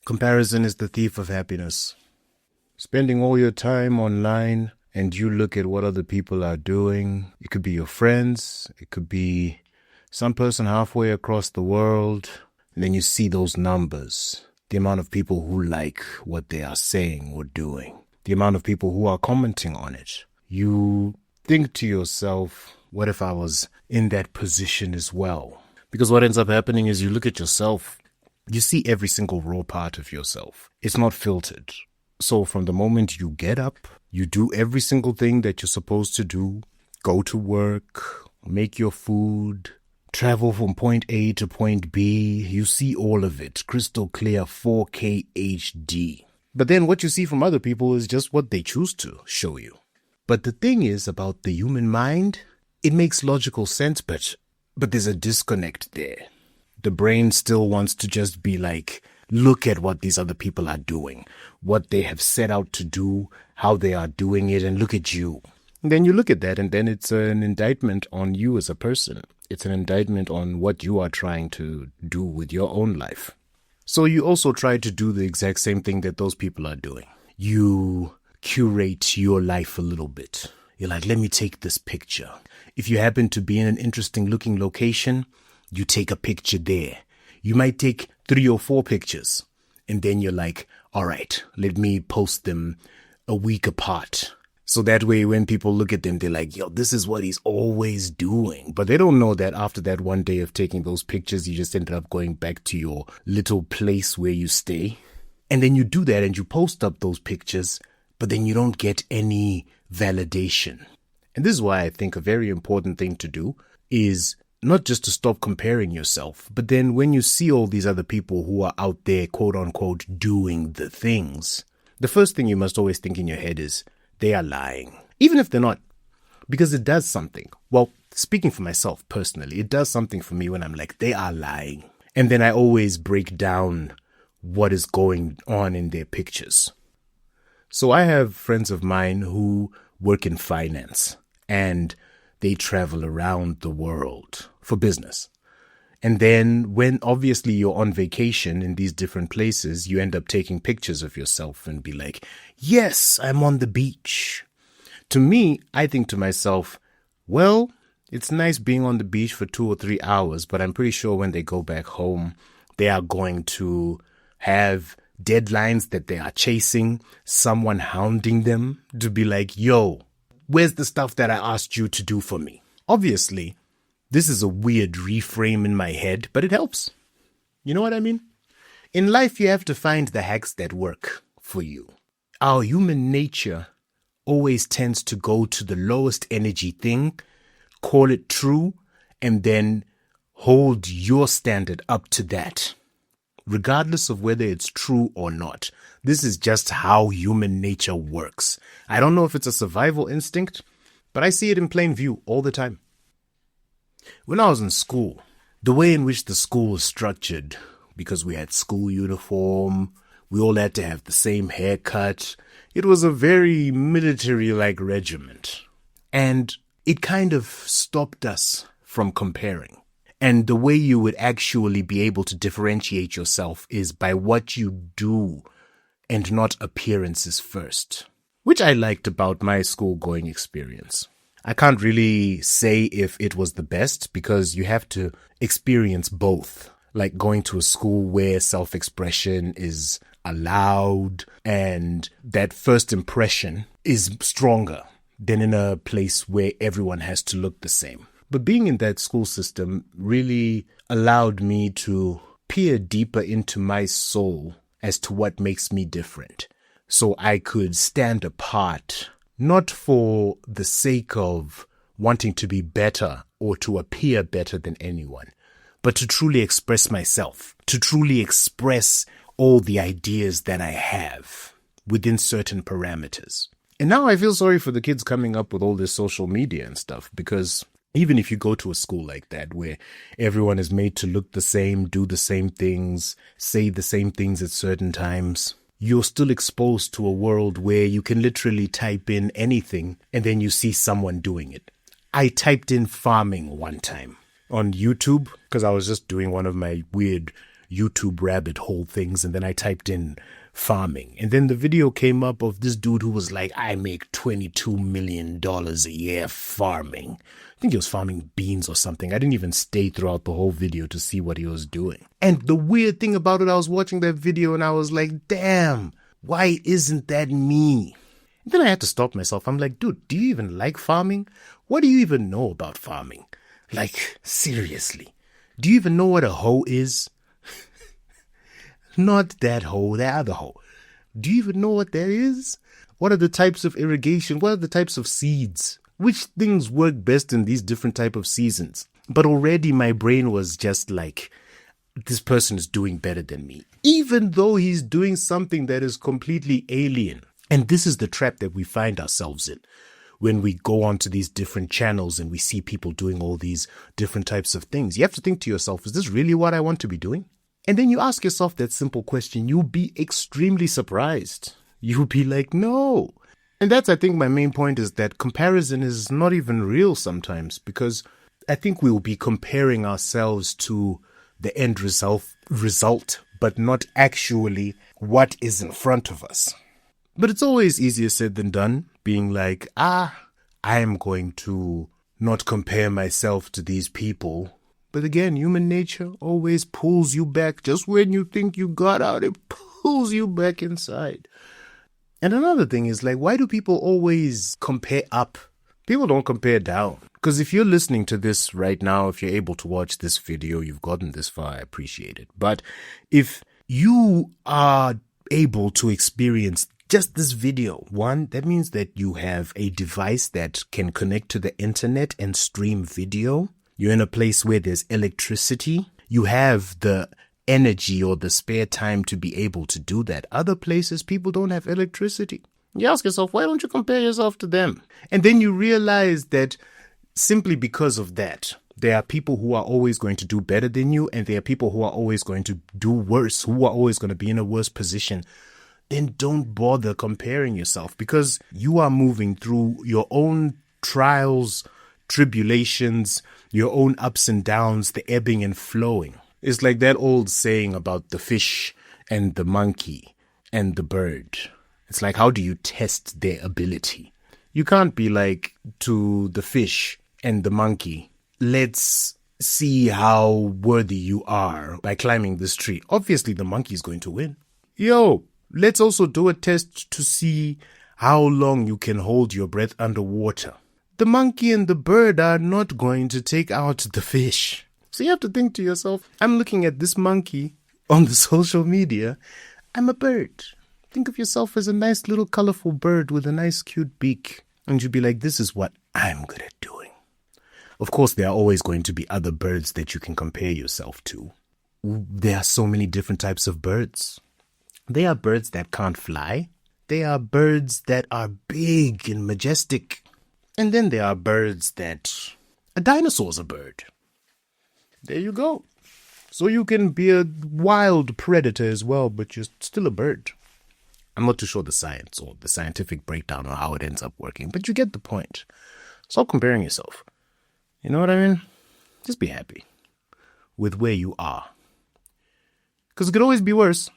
Comparison is the thief of happiness. Spending all your time online and you look at what other people are doing. It could be your friends. It could be some person halfway across the world. And then you see those numbers. The amount of people who like what they are saying or doing. The amount of people who are commenting on it. You think to yourself, what if I was in that position as well? Because what ends up happening is you look at yourself. You see every single raw part of yourself. It's not filtered. So from the moment you get up, you do every single thing that you're supposed to do. Go to work, make your food, travel from point A to point B. You see all of it, crystal clear 4K HD. But then what you see from other people is just what they choose to show you. But the thing is about the human mind, it makes logical sense, but there's a disconnect there. The brain still wants to just be like, look at what these other people are doing, what they have set out to do, how they are doing it, and look at you. And then you look at that, and then it's an indictment on you as a person. It's an indictment on what you are trying to do with your own life. So you also try to do the exact same thing that those people are doing. You curate your life a little bit. You're like, let me take this picture. If you happen to be in an interesting looking location, you take a picture there. You might take 3 or 4 pictures. And then you're like, all right, let me post them a week apart. So that way when people look at them, they're like, yo, this is what he's always doing. But they don't know that after that one day of taking those pictures, you just ended up going back to your little place where you stay. And then you do that and you post up those pictures, but then you don't get any validation. And this is why I think a very important thing to do is not just to stop comparing yourself, but then when you see all these other people who are out there, quote unquote, doing the things, the first thing you must always think in your head is they are lying, even if they're not, because it does something. Well, speaking for myself personally, it does something for me when I'm like, they are lying. And then I always break down what is going on in their pictures. So I have friends of mine who work in finance and they travel around the world for business. And then when obviously you're on vacation in these different places, you end up taking pictures of yourself and be like, yes, I'm on the beach. To me, I think to myself, well, it's nice being on the beach for 2 or 3 hours, but I'm pretty sure when they go back home, they are going to have deadlines that they are chasing, someone hounding them to be like, yo, where's the stuff that I asked you to do for me? Obviously, this is a weird reframe in my head, but it helps. You know what I mean? In life, you have to find the hacks that work for you. Our human nature always tends to go to the lowest energy thing, call it true, and then hold your standard up to that, regardless of whether it's true or not. This is just how human nature works. I don't know if it's a survival instinct, but I see it in plain view all the time. When I was in school, the way in which the school was structured, because we had school uniform, we all had to have the same haircut, it was a very military-like regiment. And it kind of stopped us from comparing. And the way you would actually be able to differentiate yourself is by what you do and not appearances first, which I liked about my school-going experience. I can't really say if it was the best because you have to experience both, like going to a school where self-expression is allowed and that first impression is stronger than in a place where everyone has to look the same. But being in that school system really allowed me to peer deeper into my soul as to what makes me different. So I could stand apart, not for the sake of wanting to be better or to appear better than anyone, but to truly express myself, to truly express all the ideas that I have within certain parameters. And now I feel sorry for the kids coming up with all this social media and stuff, because even if you go to a school like that where everyone is made to look the same, do the same things, say the same things at certain times, you're still exposed to a world where you can literally type in anything and then you see someone doing it. I typed in farming one time on YouTube because I was just doing one of my weird YouTube rabbit hole things, and then I typed in farming. And then the video came up of this dude who was like, I make $22 million a year farming. I think he was farming beans or something. I didn't even stay throughout the whole video to see what he was doing. And the weird thing about it, I was watching that video and I was like, damn, why isn't that me? And then I had to stop myself. I'm like, dude, do you even like farming? What do you even know about farming? Like, seriously, do you even know what a hoe is? Not that hoe, the other hoe. Do you even know what that is? What are the types of irrigation? What are the types of seeds? Which things work best in these different type of seasons? But already my brain was just like, this person is doing better than me, even though he's doing something that is completely alien. And this is the trap that we find ourselves in when we go onto these different channels and we see people doing all these different types of things. You have to think to yourself, is this really what I want to be doing? And then you ask yourself that simple question. You'll be extremely surprised. You'll be like, no. And that's, I think, my main point is that comparison is not even real sometimes, because I think we'll be comparing ourselves to the end result, but not actually what is in front of us. But it's always easier said than done, being like, I am going to not compare myself to these people. But again, human nature always pulls you back. Just when you think you got out, it pulls you back inside. And another thing is, like, why do people always compare up? People don't compare down. Because if you're listening to this right now, if you're able to watch this video, you've gotten this far, I appreciate it. But if you are able to experience just this video, one, that means that you have a device that can connect to the internet and stream video. You're in a place where there's electricity. You have the energy or the spare time to be able to do that. Other places, people don't have electricity. You ask yourself, why don't you compare yourself to them? And then you realize that simply because of that, there are people who are always going to do better than you, and there are people who are always going to do worse, who are always going to be in a worse position. Then don't bother comparing yourself, because you are moving through your own trials, tribulations, your own ups and downs, the ebbing and flowing. It's like that old saying about the fish and the monkey and the bird. It's like, how do you test their ability? You can't be like to the fish and the monkey, let's see how worthy you are by climbing this tree. Obviously, the monkey is going to win. Let's also do a test to see how long you can hold your breath underwater. The monkey and the bird are not going to take out the fish. So you have to think to yourself, I'm looking at this monkey on the social media. I'm a bird. Think of yourself as a nice little colorful bird with a nice cute beak. And you'd be like, this is what I'm good at doing. Of course, there are always going to be other birds that you can compare yourself to. There are so many different types of birds. There are birds that can't fly. There are birds that are big and majestic. And then there are birds that... A dinosaur's a bird. There you go. So you can be a wild predator as well, but you're still a bird. I'm not too sure the science or the scientific breakdown or how it ends up working, but you get the point. Stop comparing yourself. You know what I mean? Just be happy with where you are. Because it could always be worse.